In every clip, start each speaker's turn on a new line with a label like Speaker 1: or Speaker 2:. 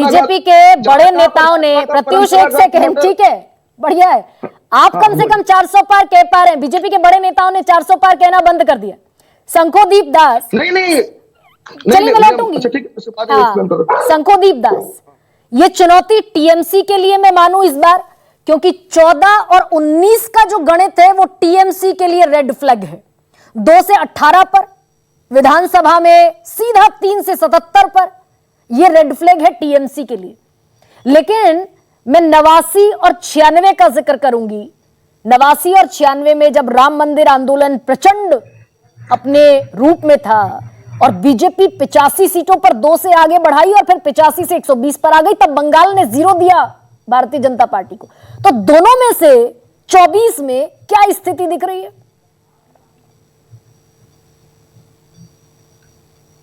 Speaker 1: BJP के बड़े नेताओं ने, प्रत्युष एक सेकंड, ठीक है, बढ़िया है, आप कम से कम 400 पार कह पा रहे हैं, बीजेपी के बड़े नेताओं ने 400 पार कहना बंद कर दिया। शंखोदीप दास,
Speaker 2: नहीं
Speaker 1: चलिए मैं लौटूंगी। शंखोदीप दास, ये चुनौती टीएमसी के लिए मैं मानूं इस बार, क्योंकि 14 और 19 का जो गणित है वो टीएमसी के लिए रेड फ्लैग है। 2 से 18 पर विधानसभा में, सीधा 3 से 77 पर, यह रेड फ्लैग है टीएमसी के लिए। लेकिन मैं 89 और 96 का जिक्र करूंगी। 89 और 96 में जब राम मंदिर आंदोलन प्रचंड अपने रूप में था और बीजेपी 85 सीटों पर 2 से आगे बढ़ाई और फिर 85 से 120 पर आ गई, तब बंगाल ने 0 दिया भारतीय जनता पार्टी को। तो दोनों में से 24 में क्या स्थिति दिख रही है?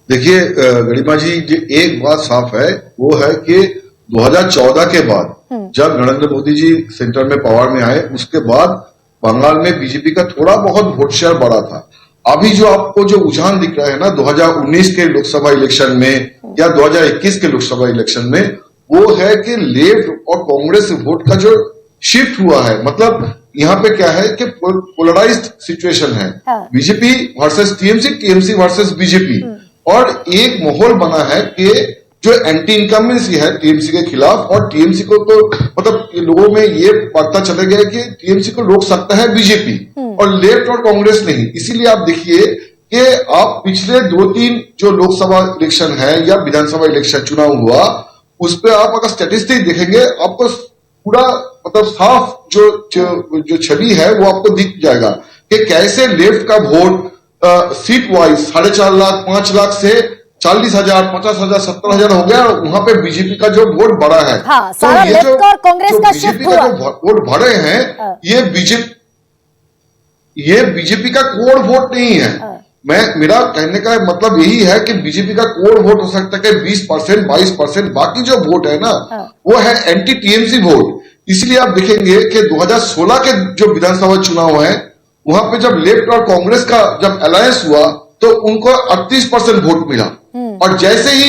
Speaker 3: देखिए गरिमा जी, एक बात साफ है, वो है कि 2014 के बाद जब नरेंद्र मोदी जी सेंटर में पावर में आए, उसके बाद बंगाल में बीजेपी का थोड़ा बहुत वोट शेयर बढ़ा था। अभी जो आपको जो रुझान दिख रहा है ना 2019 के लोकसभा इलेक्शन में या 2021 के लोकसभा इलेक्शन में, वो है कि लेफ्ट और कांग्रेस वोट का जो शिफ्ट हुआ है, मतलब यहाँ पे क्या है कि पोलराइज्ड सिचुएशन है, BJP versus TMC, TMC versus BJP, और एक माहौल बना है कि जो एंटी इनकम्बेंसी है टीएमसी के खिलाफ, और टीएमसी को तो मतलब लोगों में ये पता चले गया कि टीएमसी को रोक सकता है बीजेपी और लेफ्ट और कांग्रेस नहीं। इसीलिए आप देखिए कि आप पिछले 2-3 जो लोकसभा इलेक्शन है या विधानसभा इलेक्शन चुनाव हुआ, उस पर आप अगर स्टैटिस्टिक देखेंगे आपको पूरा मतलब साफ जो छवि है वो आपको दिख जाएगा कि कैसे लेफ्ट का vote seat wise 4.5 lakh 5 lakh से 40,000 50,000 70,000 हो गया, और वहां पे बीजेपी का जो वोट बढ़ा है।
Speaker 1: हाँ, तो ये जो कांग्रेस का
Speaker 3: बीजेपी का जो वोट बढ़े हैं, ये बीजेपी का कोर वोट नहीं है। मेरा कहने का मतलब यही है कि बीजेपी का कोर वोट हो सकता है कि 20% 22%, बाकी जो वोट है ना वो है एंटी टीएमसी वोट। इसलिए आप देखेंगे कि 2016 के जो विधानसभा चुनाव है, वहां पे जब लेफ्ट और कांग्रेस का जब अलायंस हुआ तो उनको 38% वोट मिला, और जैसे ही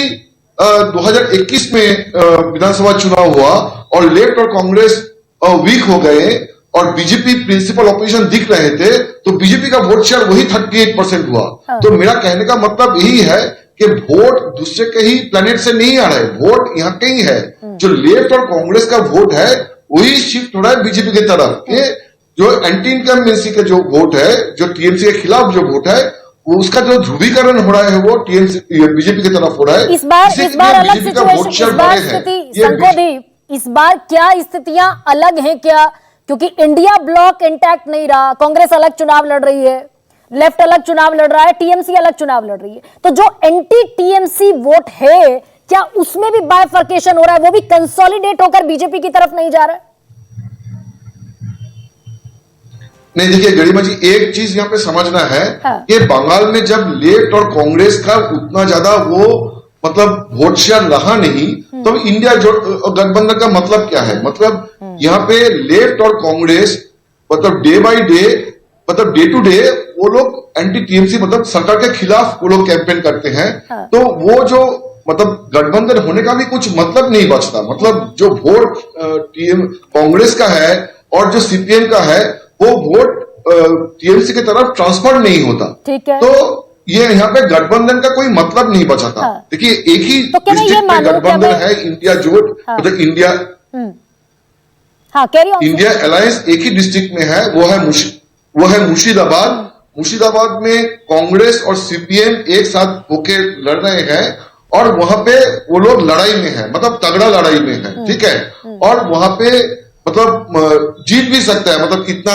Speaker 3: 2021 में विधानसभा चुनाव हुआ और लेफ्ट और कांग्रेस वीक हो गए और बीजेपी प्रिंसिपल ऑपोजिशन दिख रहे थे, तो बीजेपी का वोट शेयर वही 38% हुआ। तो मेरा कहने का मतलब यही है कि वोट दूसरे के ही प्लेनेट से नहीं आ रहे, वोट यहाँ के ही है। जो लेफ्ट और कांग्रेस का वोट है वही शिफ्ट हो रहा है बीजेपी की तरफ। ये जो एंटी इनकम्बेंसी का जो वोट है, जो टीएमसी के खिलाफ जो वोट है, उसका जो ध्रुवीकरण हो रहा है वो टीएमसी बीजेपी की तरफ हो रहा है।
Speaker 1: इस बार अलग सिचुएशन, इस बार स्थिति शंखोदीप, इस बार क्या स्थितियां अलग हैं क्या? क्योंकि इंडिया ब्लॉक इंटैक्ट नहीं रहा, कांग्रेस अलग चुनाव लड़ रही है, लेफ्ट अलग चुनाव लड़ रहा है, टीएमसी अलग चुनाव लड़ रही है। तो जो एंटी टीएमसी वोट है, क्या उसमें भी बाइफर्केशन हो रहा है, वो भी कंसोलिडेट होकर बीजेपी की तरफ नहीं जा रहा है?
Speaker 3: नहीं, देखिए गरिमा जी, एक चीज यहाँ पे समझना है कि बंगाल में जब लेफ्ट और कांग्रेस का उतना ज्यादा वो मतलब वोट शेयर रहा नहीं, तो इंडिया जो गठबंधन का मतलब क्या है, मतलब यहाँ पे लेफ्ट और कांग्रेस मतलब डे बाय डे, मतलब डे टू डे वो लोग एंटी टीएमसी मतलब सरकार के खिलाफ वो लोग कैंपेन करते हैं। तो वो जो मतलब गठबंधन होने का भी कुछ मतलब नहीं बचता, मतलब जो वोट कांग्रेस का है और जो सीपीएम का है वो वोट टीएमसी की तरफ ट्रांसफर नहीं होता।
Speaker 1: ठीक है।
Speaker 3: तो ये यहाँ पे गठबंधन का कोई मतलब नहीं बचा था। देखिए एक ही
Speaker 1: तो
Speaker 3: डिस्ट्रिक्ट में गठबंधन है, इंडिया जोट, मतलब इंडिया अलायंस एक ही डिस्ट्रिक्ट में है, वो है मुर्शिदाबाद। मुर्शिदाबाद में कांग्रेस और सीपीएम एक साथ होके लड़ रहे हैं और वहां पे वो लोग लड़ाई में है, मतलब तगड़ा लड़ाई में है, ठीक है। और वहां पे मतलब जीत भी सकता है, मतलब कितना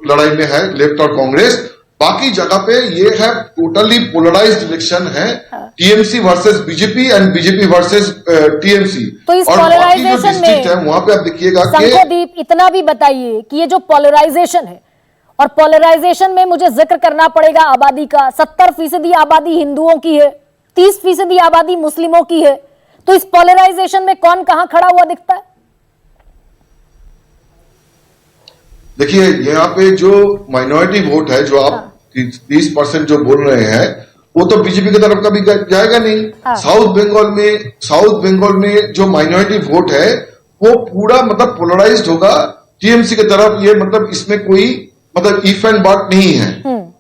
Speaker 3: लड़ाई में है लेफ्ट और कांग्रेस। बाकी जगह पे ये है टोटली पोलराइज्ड इलेक्शन है, TMC versus BJP and BJP versus TMC.
Speaker 1: तो इस पोलराइजेशन में
Speaker 3: वहां पे आप देखिएगा कि
Speaker 1: शंखोदीप, इतना भी बताइए कि ये जो पोलराइजेशन है, और पोलराइजेशन में मुझे जिक्र करना पड़ेगा आबादी का, 70% आबादी हिंदुओं की है, 30% आबादी मुस्लिमों की है। तो इस पोलराइजेशन में कौन कहां खड़ा हुआ दिखता है?
Speaker 3: देखिए यहाँ पे जो माइनॉरिटी वोट है, जो आप 30% जो बोल रहे हैं, वो तो बीजेपी की तरफ कभी जाएगा नहीं।
Speaker 1: हाँ।
Speaker 3: साउथ बंगाल में जो माइनॉरिटी वोट है वो पूरा मतलब पोलराइज्ड होगा टीएमसी की तरफ। ये मतलब इसमें कोई मतलब इफ एंड बट नहीं है।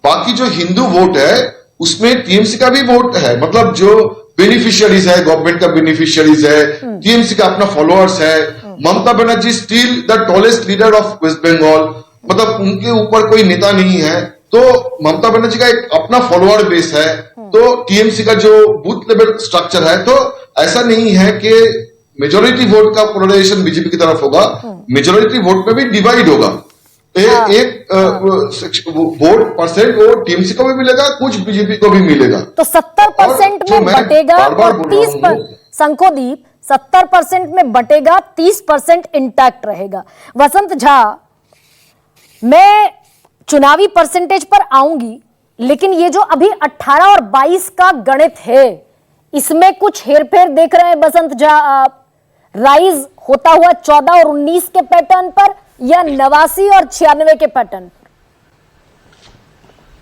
Speaker 3: बाकी जो हिंदू वोट है उसमें टीएमसी का भी वोट है, मतलब जो बेनिफिशियरीज है, गवर्नमेंट का बेनिफिशियरीज है, टीएमसी का अपना फॉलोअर्स है। Mamata Banerjee still the tallest leader of West Bengal, मतलब उनके ऊपर कोई नेता नहीं है, तो ममता बनर्जी का एक अपना फॉलोअर बेस है। तो टीएमसी का जो बूथ लेवल स्ट्रक्चर है, तो ऐसा नहीं है कि मेजोरिटी वोट का पोलराइजेशन बीजेपी की तरफ होगा, मेजोरिटी वोट में भी डिवाइड होगा। एक वोट परसेंट वो टीएमसी को भी मिलेगा, कुछ बीजेपी को भी मिलेगा।
Speaker 1: तो 70% में बटेगा और 30% संकोदीप 70% में बटेगा, 30% इंटैक्ट रहेगा। वसंत झा, मैं चुनावी परसेंटेज पर आऊंगी, लेकिन ये जो अभी 18 और 22 का गणित है, इसमें कुछ हेरफेर देख रहे हैं बसंत झा आप? राइज होता हुआ 14 और 19 के पैटर्न पर या 89 और 96 के पैटर्न?